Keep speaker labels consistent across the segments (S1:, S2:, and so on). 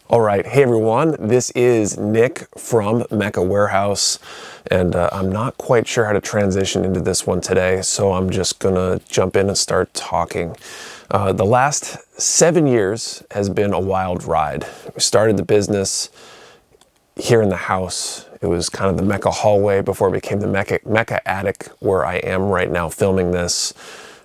S1: All right, hey everyone, this is Nick from Mecha Warehouse, and I'm not quite sure how to transition into this one today, so I'm just gonna jump in and start talking. The last 7 years has been a wild ride. We started the business here in the house. It was kind of the Mecha hallway before it became the Mecha attic where I am right now filming this.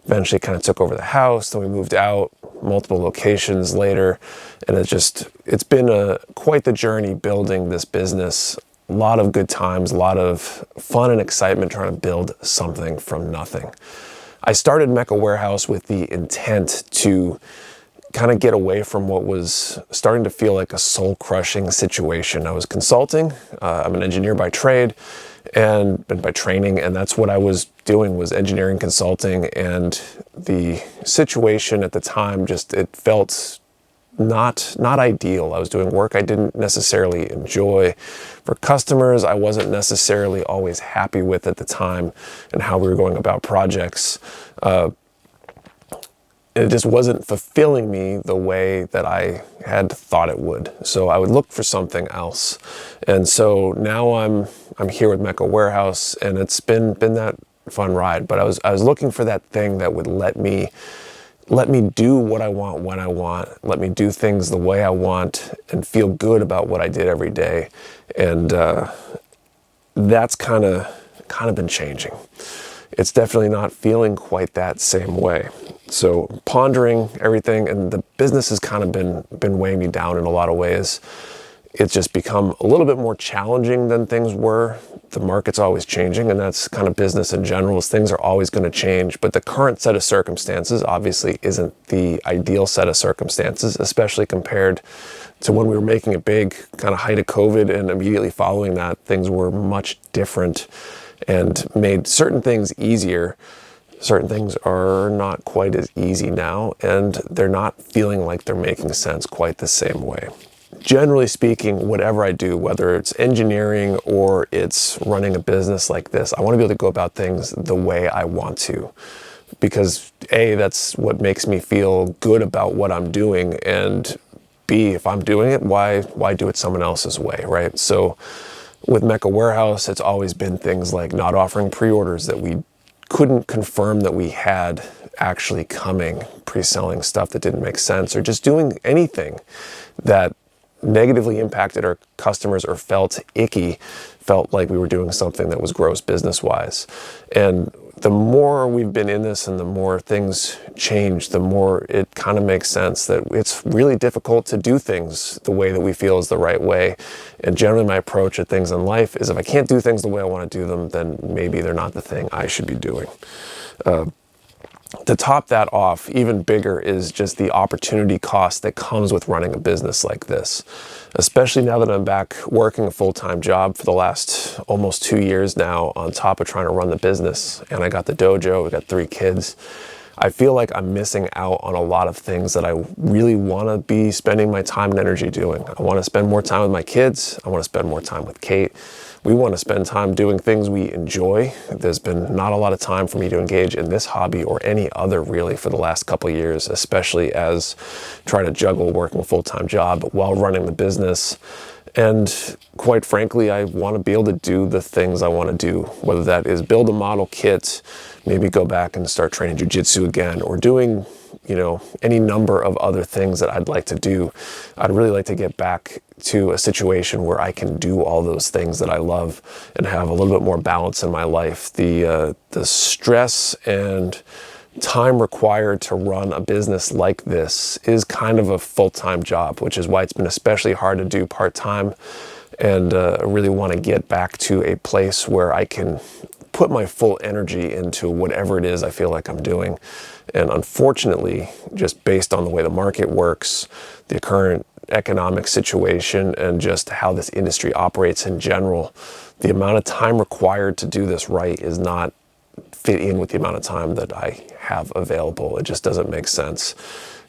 S1: Eventually kind of took over the house, then we moved out, multiple locations later, and it's been quite the journey building this business. A lot of good times, a lot of fun and excitement trying to build something from nothing. I started Mecha Warehouse with the intent to kind of get away from what was starting to feel like a soul-crushing situation. I was consulting. I'm an engineer by trade and by training, and that's what I was doing, was engineering consulting. And the situation at the time, it felt not ideal. I was doing work I didn't necessarily enjoy. For customers, I wasn't necessarily always happy with at the time and how we were going about projects. It just wasn't fulfilling me the way that I had thought it would. So I would look for something else. And so now I'm here with Mecha Warehouse, and it's been that fun ride. But I was looking for that thing that would let me do what I want when I want, let me do things the way I want, and feel good about what I did every day. And that's kind of been changing. It's definitely not feeling quite that same way. So pondering everything, and the business has kind of been weighing me down in a lot of ways. It's just become a little bit more challenging than things were. The market's always changing, and that's kind of business in general, is things are always going to change. But the current set of circumstances obviously isn't the ideal set of circumstances, especially compared to when we were making it big, kind of height of COVID, and immediately following that, things were much different and made certain things easier. Certain things are not quite as easy now, and they're not feeling like they're making sense quite the same way. Generally speaking, whatever I do, whether it's engineering or it's running a business like this, I want to be able to go about things the way I want to. Because A, that's what makes me feel good about what I'm doing, and B, if I'm doing it, why do it someone else's way, right? So with Mecha Warehouse, it's always been things like not offering pre-orders that we couldn't confirm that we had actually coming, pre-selling stuff that didn't make sense, or just doing anything that negatively impacted our customers or felt icky, felt like we were doing something that was gross business-wise. And the more we've been in this and the more things change, the more it kind of makes sense that it's really difficult to do things the way that we feel is the right way. And generally my approach at things in life is, if I can't do things the way I want to do them, then maybe they're not the thing I should be doing. To top that off, even bigger is just the opportunity cost that comes with running a business like this. Especially now that I'm back working a full-time job for the last almost 2 years now, on top of trying to run the business. And I got the dojo, we got 3 kids. I feel like I'm missing out on a lot of things that I really want to be spending my time and energy doing. I want to spend more time with my kids. I want to spend more time with Kate. We want to spend time doing things we enjoy. There's been not a lot of time for me to engage in this hobby or any other really for the last couple of years, especially as trying to juggle working a full-time job while running the business. And quite frankly, I want to be able to do the things I want to do, whether that is build a model kit, maybe go back and start training jiu-jitsu again, or doing, any number of other things that I'd like to do. I'd really like to get back to a situation where I can do all those things that I love and have a little bit more balance in my life. The stress and time required to run a business like this is kind of a full-time job, which is why it's been especially hard to do part-time. And I really want to get back to a place where I can put my full energy into whatever it is I feel like I'm doing. And unfortunately, just based on the way the market works, the current economic situation, and just how this industry operates in general, the amount of time required to do this right is not fit in with the amount of time that I have available. It just doesn't make sense.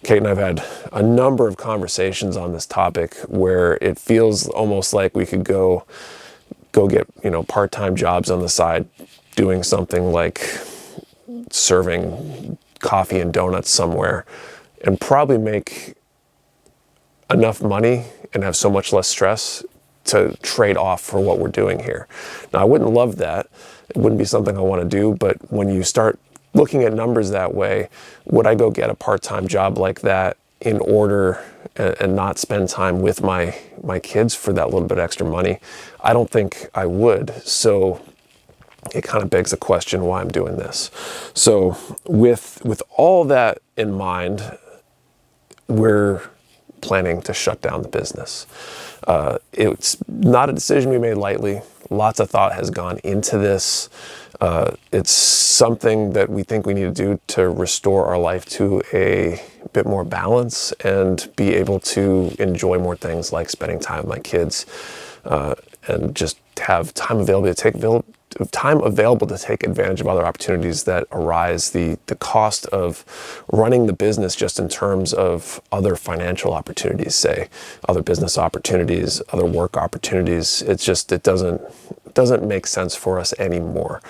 S1: Kate and I've had a number of conversations on this topic where it feels almost like we could go get, part-time jobs on the side, doing something like serving coffee and donuts somewhere, and probably make enough money and have so much less stress to trade off for what we're doing here. Now, I wouldn't love that. It wouldn't be something I want to do, but when you start looking at numbers that way, would I go get a part-time job like that in order and not spend time with my kids for that little bit extra money? I don't think I would. So it kind of begs the question why I'm doing this. So with all that in mind, we're planning to shut down the business. It's not a decision we made lightly. Lots of thought has gone into this. It's something that we think we need to do to restore our life to a bit more balance and be able to enjoy more things like spending time with my kids, and just have time available to take advantage of other opportunities that arise. The cost of running the business just in terms of other financial opportunities, say other business opportunities, other work opportunities, it doesn't make sense for us anymore.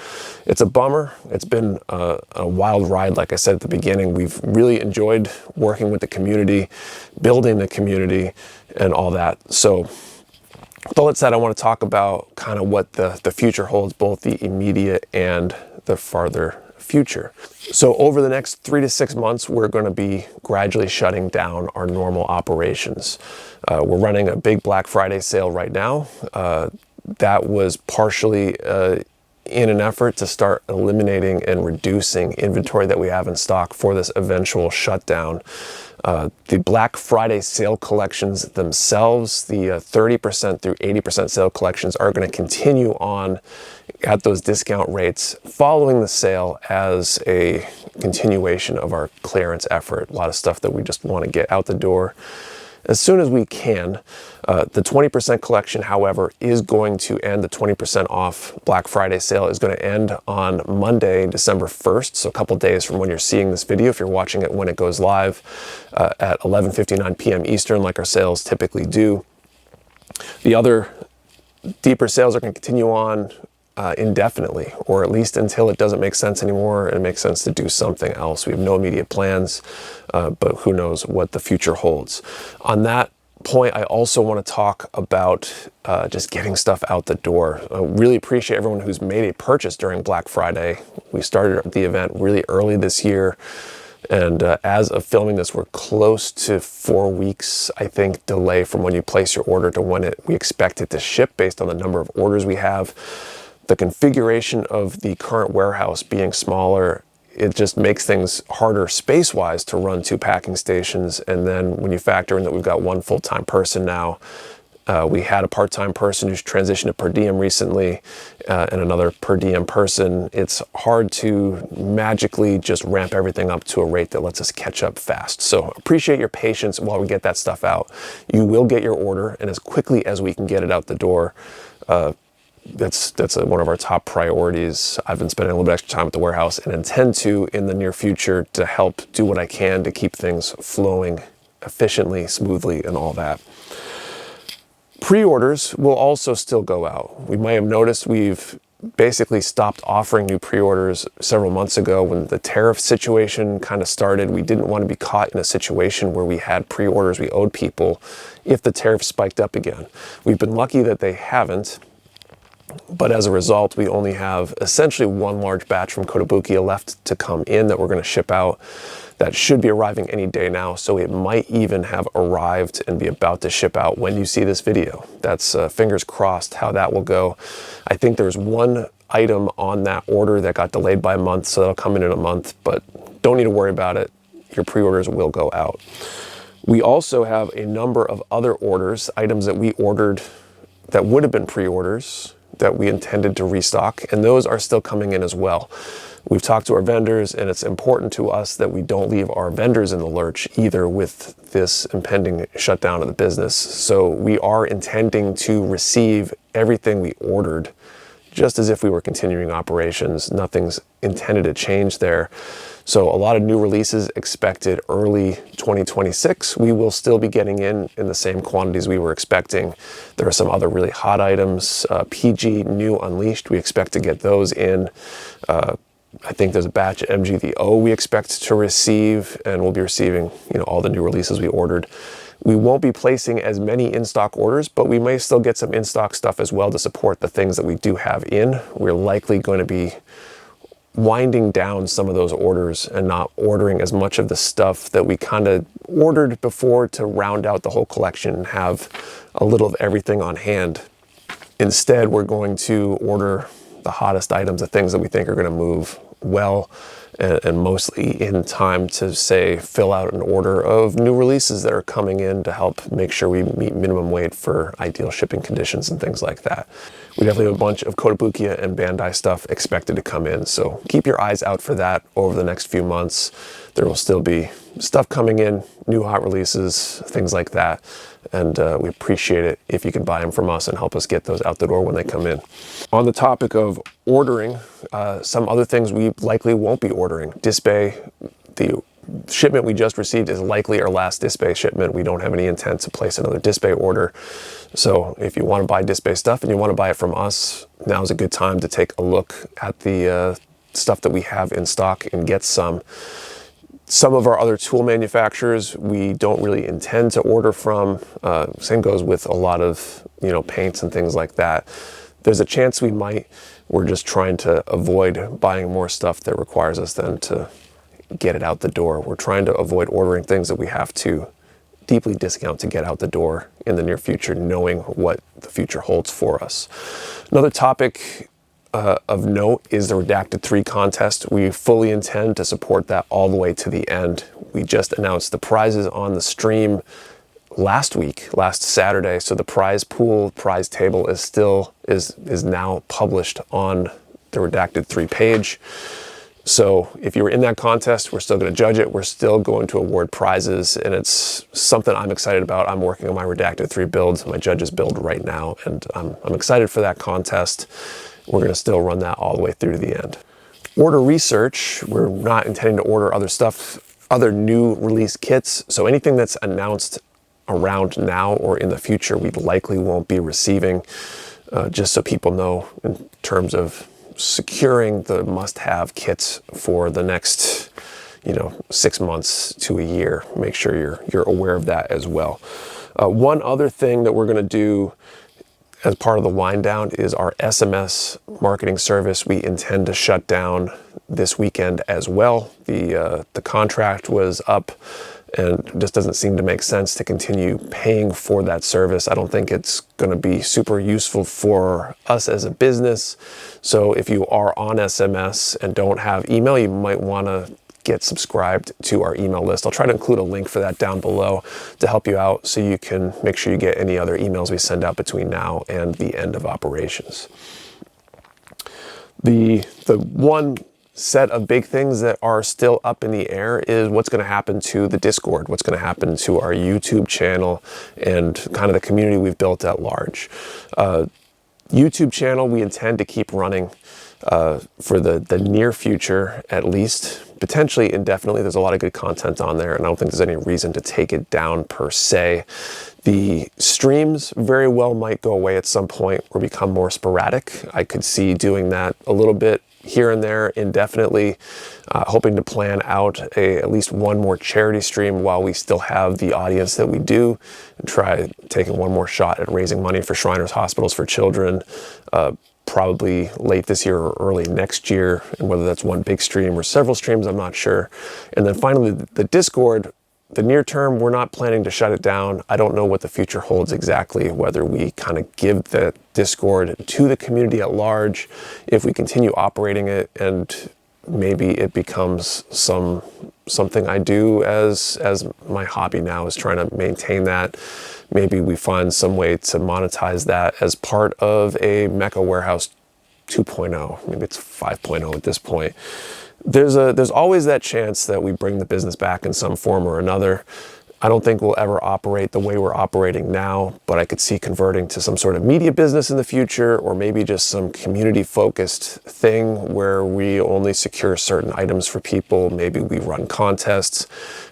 S1: It's a bummer. It's been a wild ride. Like I said at the beginning, we've really enjoyed working with the community, building the community, and all that. So with all that said, I want to talk about kind of what the future holds, both the immediate and the farther future. So over the next 3 to 6 months, we're going to be gradually shutting down our normal operations. We're running a big Black Friday sale right now. That was partially in an effort to start eliminating and reducing inventory that we have in stock for this eventual shutdown. The Black Friday sale collections themselves, the 30% through 80% sale collections, are going to continue on at those discount rates following the sale as a continuation of our clearance effort. A lot of stuff that we just want to get out the door as soon as we can. The 20% collection, however, is going to end. The 20% off Black Friday sale is going to end on Monday, December 1st. So a couple days from when you're seeing this video, if you're watching it when it goes live at 11:59 p.m. Eastern, like our sales typically do. The other deeper sales are going to continue on indefinitely, or at least until it doesn't make sense anymore and it makes sense to do something else. We have no immediate plans, but who knows what the future holds. On that point, I also want to talk about just getting stuff out the door. I really appreciate everyone who's made a purchase during Black Friday. We started the event really early this year, and as of filming this, we're close to 4 weeks, I think, delay from when you place your order to when we expect it to ship based on the number of orders we have. The configuration of the current warehouse being smaller, it just makes things harder space-wise to run 2 packing stations. And then when you factor in that we've got 1 full-time person now, we had a part-time person who's transitioned to per diem recently, and another per diem person. It's hard to magically just ramp everything up to a rate that lets us catch up fast. So appreciate your patience while we get that stuff out. You will get your order, and as quickly as we can get it out the door, that's one of our top priorities. I've been spending a little bit extra time at the warehouse and intend to in the near future to help do what I can to keep things flowing efficiently, smoothly, and all that. Pre-orders will also still go out. We might have noticed we've basically stopped offering new pre-orders several months ago when the tariff situation kind of started. We didn't want to be caught in a situation where we had pre-orders we owed people if the tariff spiked up again. We've been lucky that they haven't. But as a result, we only have essentially 1 large batch from Kotobukiya left to come in that we're going to ship out. That should be arriving any day now, so it might even have arrived and be about to ship out when you see this video. That's fingers crossed how that will go. I think there's 1 item on that order that got delayed by a month, so that'll come in a month, but don't need to worry about it. Your pre-orders will go out. We also have a number of other orders, items that we ordered that would have been pre-orders that we intended to restock, and those are still coming in as well. We've talked to our vendors, and it's important to us that we don't leave our vendors in the lurch either with this impending shutdown of the business. So we are intending to receive everything we ordered just as if we were continuing operations. Nothing's intended to change there. So a lot of new releases expected early 2026. We will still be getting in the same quantities we were expecting. There are some other really hot items. PG New Unleashed, we expect to get those in. I think there's a batch of MG the O we expect to receive, and we'll be receiving all the new releases we ordered. We won't be placing as many in-stock orders, but we may still get some in-stock stuff as well to support the things that we do have in. We're likely going to be winding down some of those orders and not ordering as much of the stuff that we kind of ordered before to round out the whole collection and have a little of everything on hand. Instead, we're going to order the hottest items, the things that we think are going to move well, and mostly in time to, say, fill out an order of new releases that are coming in to help make sure we meet minimum weight for ideal shipping conditions and things like that. We definitely have a bunch of Kotobukiya and Bandai stuff expected to come in, so keep your eyes out for that over the next few months. There will still be stuff coming in, new hot releases, things like that, and we appreciate it if you can buy them from us and help us get those out the door when they come in. On the topic of ordering, some other things we likely won't be ordering. Disbay, the shipment we just received is likely our last Disbay shipment. We don't have any intent to place another Disbay order. So if you want to buy Disbay stuff and you want to buy it from us, now's a good time to take a look at the stuff that we have in stock and get some. Some of our other tool manufacturers we don't really intend to order from. Same goes with a lot of, paints and things like that. There's a chance we might. We're just trying to avoid buying more stuff that requires us then to get it out the door. We're trying to avoid ordering things that we have to deeply discount to get out the door in the near future, knowing what the future holds for us. Another topic of note is the Redacted 3 contest. We fully intend to support that all the way to the end. We just announced the prizes on the stream last Saturday, so the prize pool, prize table is now published on the Redacted 3 page. So if you were in that contest, we're still going to judge it. We're still going to award prizes, and it's something I'm excited about. I'm working on my Redacted 3 build, my judges build right now, and I'm excited for that contest. We're going to still run that all the way through to the end. Order research, we're not intending to order other stuff, other new release kits. So anything that's announced around now or in the future, we likely won't be receiving, just so people know in terms of securing the must-have kits for the next 6 months to a year. Make sure you're aware of that as well. One other thing that we're going to do as part of the wind down is our SMS marketing service. We intend to shut down this weekend as well. The contract was up, and it just doesn't seem to make sense to continue paying for that service. I don't think it's going to be super useful for us as a business. So if you are on SMS and don't have email, you might want to get subscribed to our email list. I'll try to include a link for that down below to help you out so you can make sure you get any other emails we send out between now and the end of operations. The one set of big things that are still up in the air is what's going to happen to the Discord, what's going to happen to our YouTube channel and kind of the community we've built at large. YouTube channel we intend to keep running for the near future, at least, potentially indefinitely. There's a lot of good content on there, and I don't think there's any reason to take it down per se. The streams very well might go away at some point or become more sporadic. I could see doing that a little bit here and there indefinitely, hoping to plan out at least one more charity stream while we still have the audience that we do, and try taking one more shot at raising money for Shriners Hospitals for Children, probably late this year or early next year, and whether that's one big stream or several streams, I'm not sure. And then finally, the Discord, the near term, we're not planning to shut it down. I don't know what the future holds exactly, whether we kind of give the Discord to the community at large, if we continue operating it, and maybe it becomes something I do as my hobby now, is trying to maintain that. Maybe we find some way to monetize that as part of a Mecha Warehouse 2.0. Maybe it's 5.0 at this point. There's always that chance that we bring the business back in some form or another. I don't think we'll ever operate the way we're operating now, but I could see converting to some sort of media business in the future, or maybe just some community-focused thing where we only secure certain items for people. Maybe we run contests.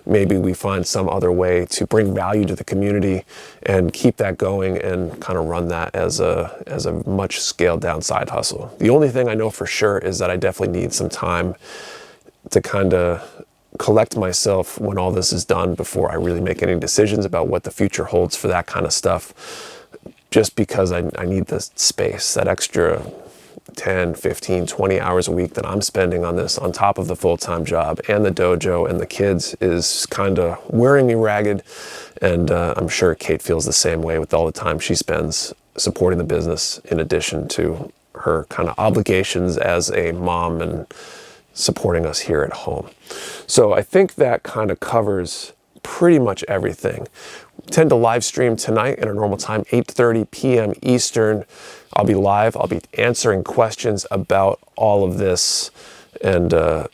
S1: Maybe we find some other way to bring value to the community and keep that going and kind of run that as a much scaled-down side hustle. The only thing I know for sure is that I definitely need some time to kind of collect myself when all this is done before I really make any decisions about what the future holds for that kind of stuff, just because I need the space, that extra 10, 15, 20 hours a week that I'm spending on this on top of the full-time job and the dojo and the kids is kind of wearing me ragged. And I'm sure Kate feels the same way with all the time she spends supporting the business in addition to her kind of obligations as a mom and supporting us here at home. So I think that kind of covers pretty much everything. We tend to live stream tonight at our normal time, 8:30 p.m. Eastern. I'll be live. I'll be answering questions about all of this and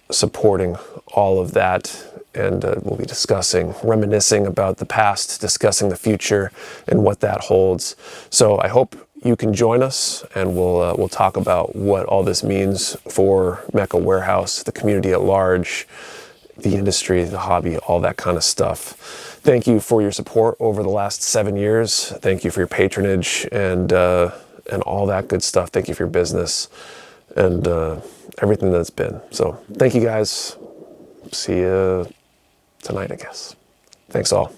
S1: supporting all of that. And we'll be discussing, reminiscing about the past, discussing the future and what that holds. So I hope you can join us, and we'll talk about what all this means for Mecha Warehouse, the community at large, the industry, the hobby, all that kind of stuff. Thank you for your support over the last 7 years. Thank you for your patronage and all that good stuff. Thank you for your business and everything that's been. So thank you guys. See you tonight, I guess. Thanks all.